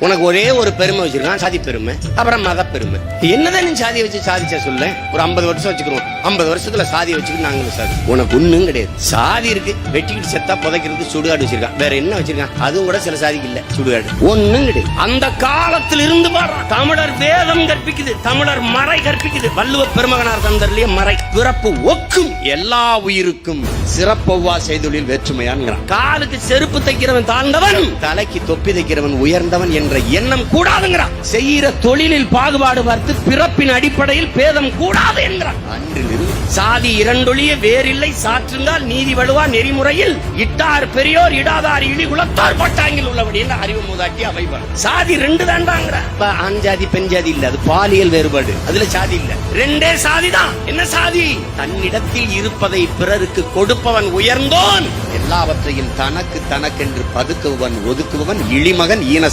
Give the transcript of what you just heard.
உனக்கு ஒரே ஒரு பெருமை வச்சிருக்கான், சாதி பெருமை, அப்புறம் மத பெருமை. என்னதான் நீ சாதியை வச்சு சாதிச்சா சொல்ல? ஒரு 50 வருஷம் வச்சுக்கிறோம், 50 வருஷத்துல சாதியை வச்சுக்கிட்டு நாங்களும் சாதி. உனக்கு ஒண்ணும் கிடையாது. சாதி இருக்கு, வெட்டிக்கிட்டு செத்தா புதைக்கிறது சுடுகாடு வச்சிருக்கான். வேற என்ன வச்சிருக்கான்? அதுவும் கூட சில சாதிக்கு இல்ல, சுடுகாடு. ஒண்ணும் கிடையாது. அந்த காலத்தில் இருந்து பாரு, தமிழர் வேதம் கற்பிக்குது, தமிழர் மறை கற்பிக்குது. வள்ளுவ பெருமகனார் தந்தர்லயே மறை. பிறப்பு ஒக்கும் எல்லா உயிருக்கும் சிறப்பொவ்வா செய்தொழில் வேற்றுமையான்கிறான். காலுக்கு செருப்பு தைக்கிறவன் தாழ்ந்தவன், தலைக்கு தொப்பி தைக்கிறவன் உயர்ந்தவன் என்ற எண்ணம் கூடாதுங்கிறான். செய்கிற தொழிலில் பாகுபாடு பார்த்து பிறப்பின் அடிப்படையில் பேதம் கூடாது என்கிறான். சாதி இரண்டொழிய வேறில்லை சாற்றுங்கால் நீதி வலுவா நெறிமுறையில் இட்டார் பெரியோர் இடாதார் இழிகுலத்தார் பட்டாங்கில் உள்ளபடி என்ன அறிவு மூதாட்டி அவைவார். சாதி 2 தான்டாங்கிற. ஆண் ஜாதி பெண் ஜாதி இல்ல, அது பாலியல் வேறுபாடு. அதுல சாதி இல்ல, 2 சாதி தான். என்ன சாதி? தன்னிடத்தில் இருப்பதை பிறருக்கு கொடுப்பவன் உயர்ந்தோன், எல்லாவற்றையும் தனக்கு தனக்கென்று பதுக்குவன் ஒதுக்குவன் இழிமகன் ஈன